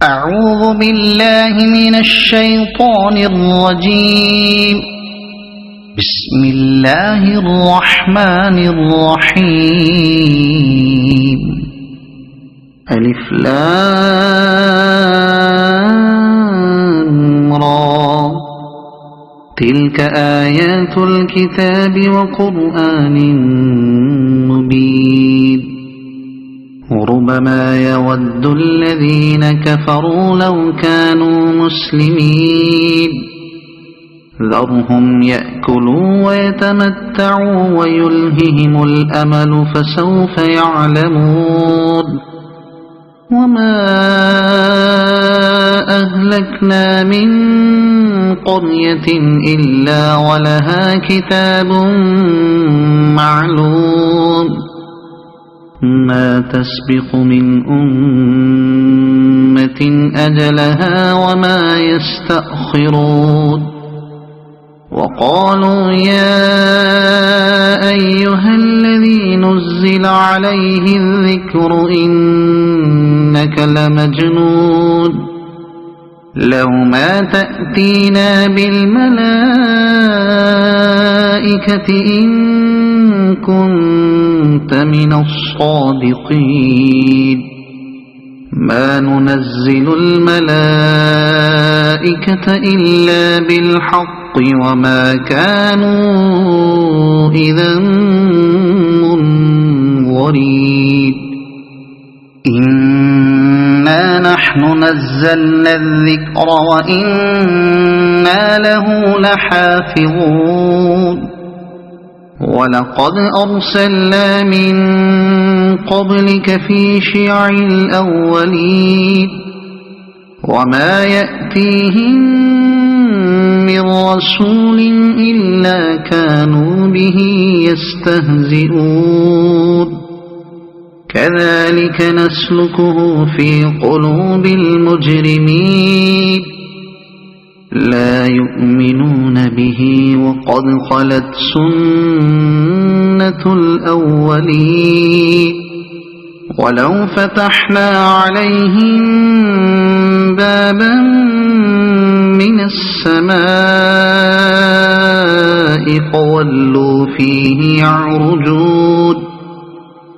أعوذ بالله من الشيطان الرجيم. بسم الله الرحمن الرحيم. ألف لام را. تلك آيات الكتاب وقرآن مبين. ربما يود الذين كفروا لو كانوا مسلمين. ذرهم يأكلوا ويتمتعوا ويلههم الأمل فسوف يعلمون. وما أهلكنا من قرية إلا ولها كتاب معلوم. ما تسبق من أمة أجلها وما يستأخرون. وقالوا يا أيها الذي نزل عليه الذكر إنك لمجنون. لو ما تأتينا بالملائكة إن كنت من الصادقين. ما ننزل الملائكة إلا بالحق وما كانوا إذا منظرين. إنا نحن نزلنا الذكر وإنا له لحافظون. ولقد أرسلنا من قبلك في شيع الأولين. وما يأتيهم من رسول إلا كانوا به يستهزئون. كذلك نسلكه في قلوب المجرمين. لا يؤمنون به وقد خلت سنة الأولين. ولو فتحنا عليهم بابا من السماء فولوا فيه يعرجون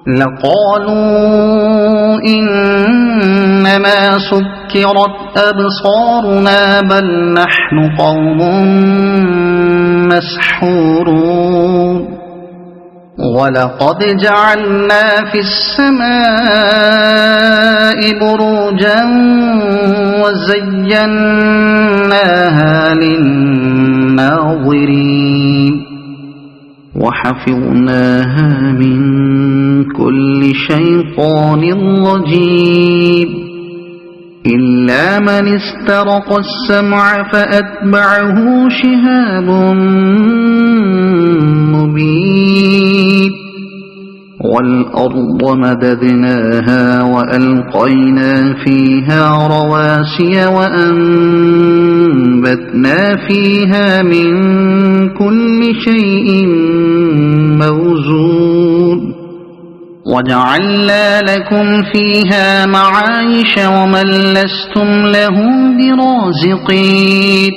لقالوا إنما سكرت أبصارنا بل نحن قوم مسحورون. ولقد جعلنا في السماء بروجا وزيناها للناظرين. وحفظناها من كل شيطان رجيم. إلا من استرق السمع فأتبعه شهاب مبين. والأرض مددناها وألقينا فيها رواسي وأنبتنا فيها من كل شيء موزون. وجعلنا لكم فيها معايش ومن لستم له برازقين.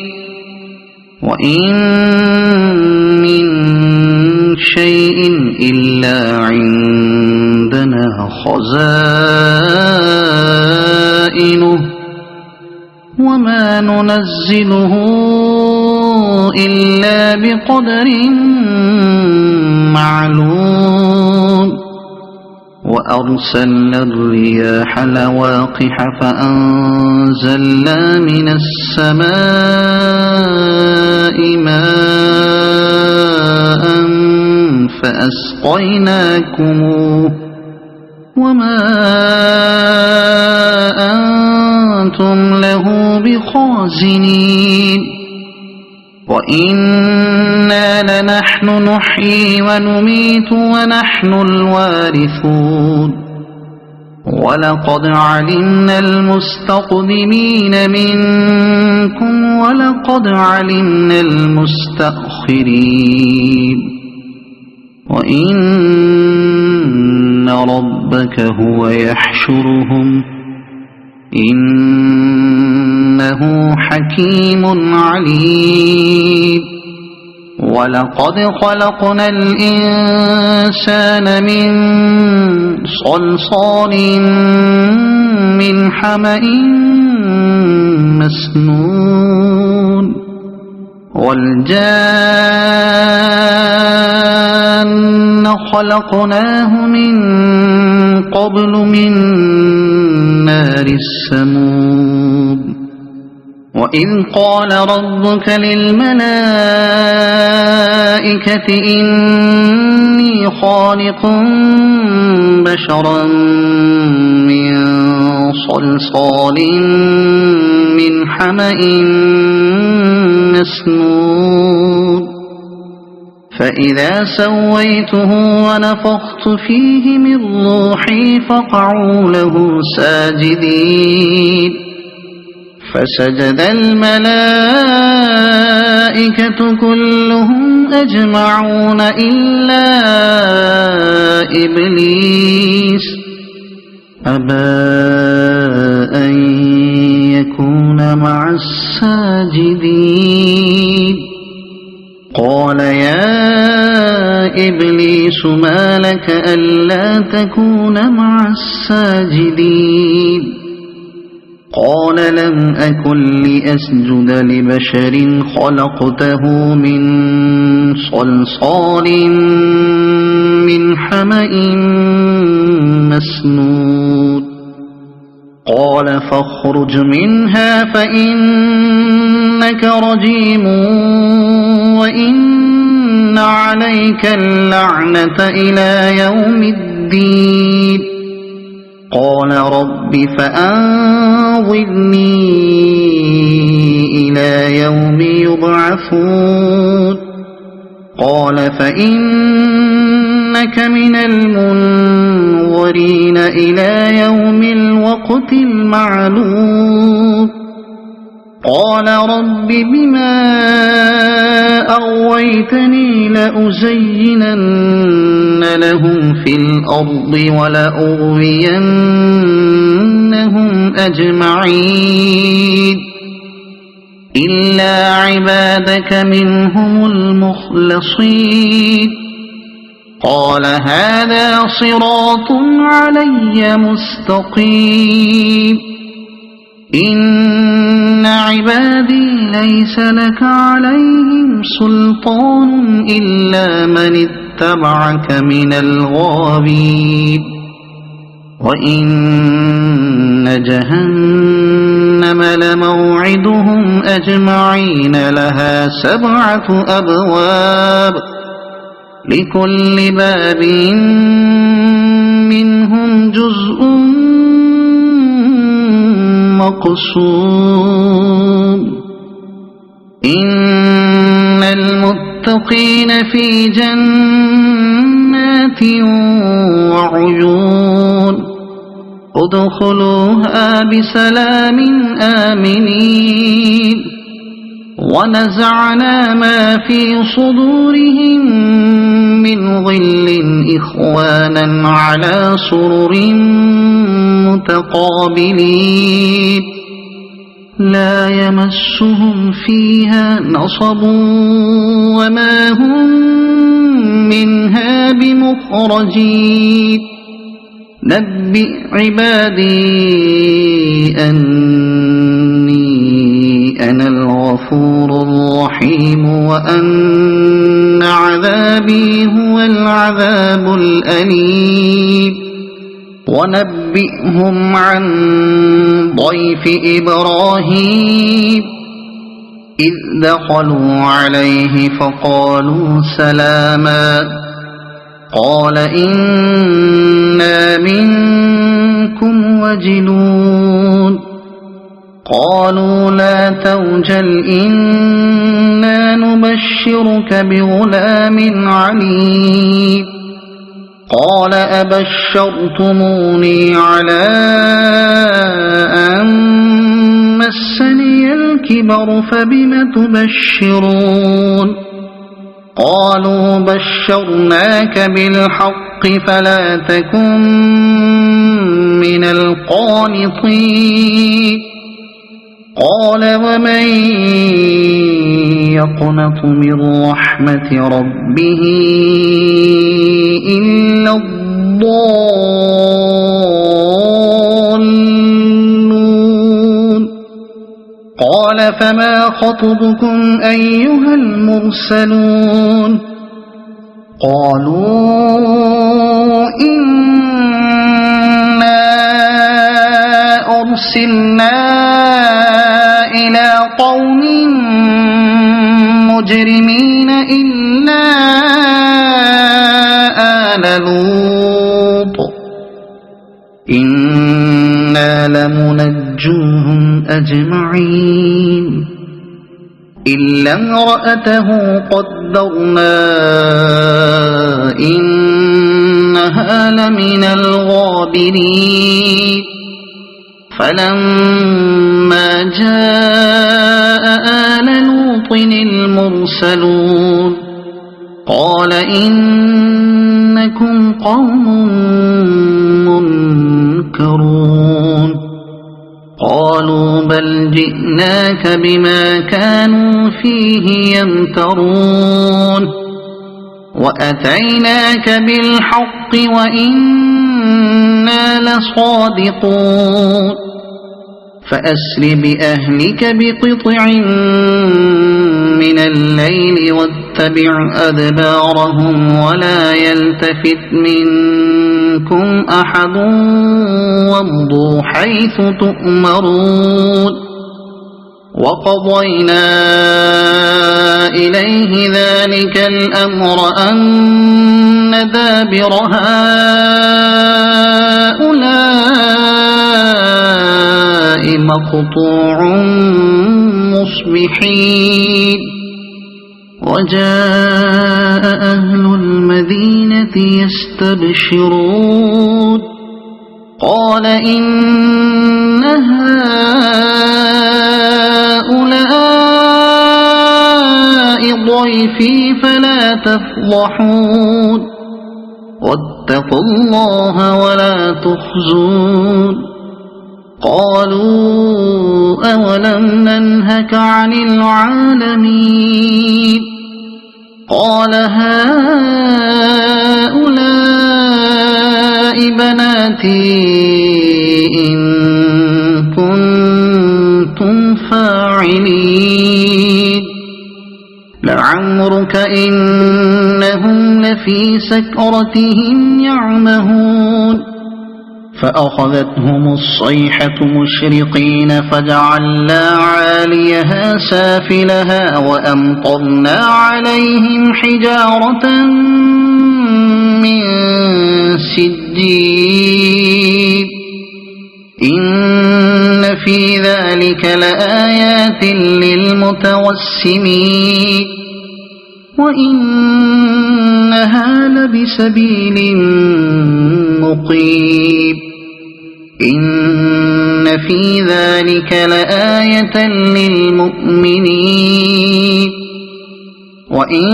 وإن من شيء إلا عندنا خزائنه وما ننزله إلا بقدر معلوم. وأرسلنا الرياح لواقح فأنزلنا من السماء ماء فأسقيناكموه وما أنتم له بخازنين. وإنا لنحن نحيي ونميت ونحن الوارثون. ولقد علمنا المستقدمين منكم ولقد علمنا المستأخرين. وإن ربك هو يحشرهم إنه إنه حكيم عليم ولقد خلقنا الإنسان من صلصال من حمأ مسنون والجان خلقناه من قبل من نار السموم وإذ قال ربك للملائكة إني خالق بشرا من صلصال من حمأ مسنون فإذا سويته ونفخت فيه من روحي فقعوا له ساجدين فسجد الملائكة كلهم أجمعون إلا إبليس أبى أن يكون مع الساجدين قال يا إبليس ما لك ألا تكون مع الساجدين قال لم أكن لأسجد لبشر خلقته من صلصال من حمأ مسنون قال فاخرج منها فإنك رجيم وإن عليك اللعنة إلى يوم الدين قال رب فأنظرني إلى يوم يبعثون قال فإنك من المنظرين إلى يوم الوقت المعلوم قال رب بما أغويتني لأزينن لهم في الأرض ولأغوينهم أجمعين إلا عبادك منهم المخلصين قال هذا صراط علي مستقيم إن عبادي ليس لك عليهم سلطان إلا من اتبعك من الغاوين وإن جهنم لموعدهم أجمعين لها 7 أبواب لكل باب منهم جزء مقسوم إن المتقين في جنات وعيون ادخلوها بسلام آمنين ونزعنا ما في صدورهم من غل إخوانا على سرر متقابلين لا يمسهم فيها نصب وما هم منها بمخرجين نبئ عبادي أني أنا الغفور الرحيم وأن عذابي هو العذاب الأليم ونبئهم عن ضيف إبراهيم إذ دخلوا عليه فقالوا سلاما قال إنا منكم وجلون قالوا لا توجل إنا نبشرك بغلام عليم قال أبشرتموني على أن مسني الكبر فبم تبشرون قالوا بشرناك بالحق فلا تكن من القانطين قال ومن يقنط من رحمة ربه إلا الضالون قال فما خطبكم أيها المرسلون قالوا إنا أرسلنا إلى قوم مجرمين إلا آل لوط إنا لمنجوهم أجمعين إلا امرأته قدرنا إنها لمن الغابرين فلما جاء آل لوط المرسلون قال إنكم قوم منكرون قالوا بل جئناك بما كانوا فيه يمترون وأتيناك بالحق وإنا لصادقون فأسر بأهلك بقطع من الليل واتبع أدبارهم ولا يلتفت منكم أحد وامضوا حيث تؤمرون وقضينا إليه ذلك الأمر أن دابر هؤلاء مقطوع مصبحين وجاء أهل المدينة يستبشرون قال إن هؤلاء ضيفي فلا تفضحون واتقوا الله ولا تخزون قالوا أولم ننهك عن العالمين قال هؤلاء بناتي إن كنتم فاعلين لعمرك إنهم لفي سكرتهم يعمهون فأخذتهم الصيحة مشرقين فجعلنا عاليها سافلها وأمطرنا عليهم حجارة من سجيل إن في ذلك لآيات للمتوسمين وإنها لبسبيل مقيم إن في ذلك لآية للمؤمنين وإن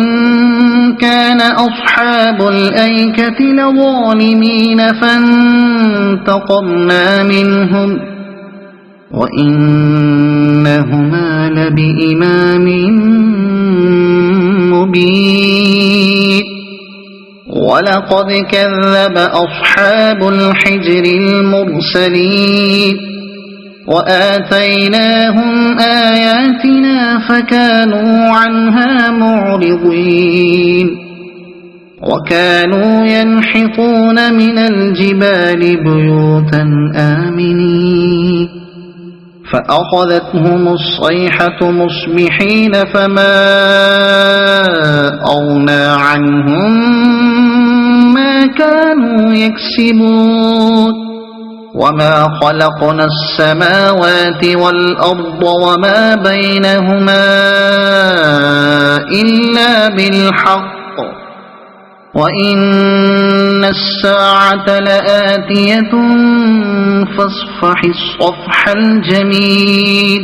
كان أصحاب الأيكة لظالمين فانتقمنا منهم وإنهما لبإمام مبين ولقد كذب أصحاب الحجر المرسلين وآتيناهم آياتنا فكانوا عنها معرضين وكانوا ينحطون من الجبال بيوتا آمنين فأخذتهم الصيحة مصبحين فما أغنى عنهم ما كانوا يكسبون وما خلقنا السماوات والأرض وما بينهما إلا بالحق وإن الساعة لآتية فاصفح الصفح الجميل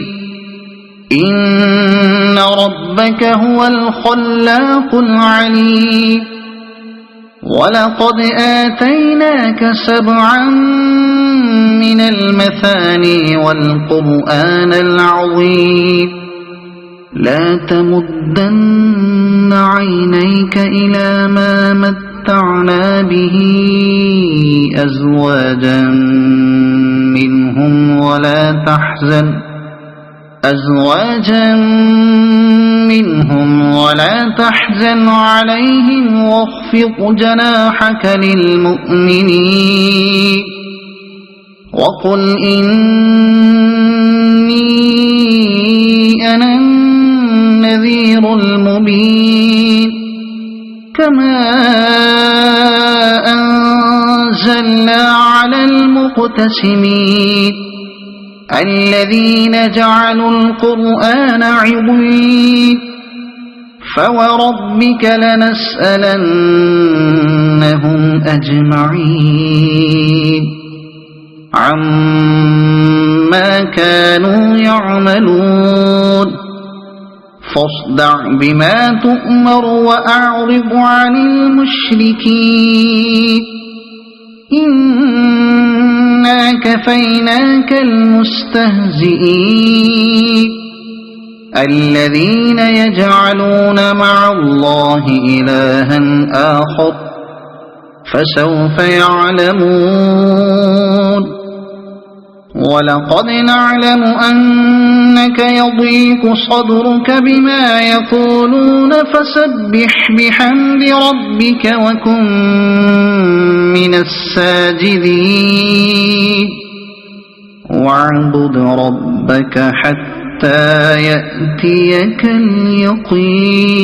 إن ربك هو الخلاق العليم ولقد آتيناك 7 من المثاني والقرآن العظيم لا تمدن عينيك إلى ما متعنا به أزواجا منهم ولا تحزن عليهم واخفض جناحك للمؤمنين وقل إني أنا النذير المبين كما أنزلنا على المقتسمين الذين جعلوا القرآن عضين فوربك لنسألنهم أجمعين عما كانوا يعملون فاصدع بما تؤمر وأعرض عن المشركين إنا كفيناك المستهزئين الذين يجعلون مع الله إلها آخر فسوف يعلمون ولقد نعلم أنك يضيق صدرك بما يقولون فسبح بحمد ربك وكن من الساجدين واعبد ربك حتى يأتيك اليقين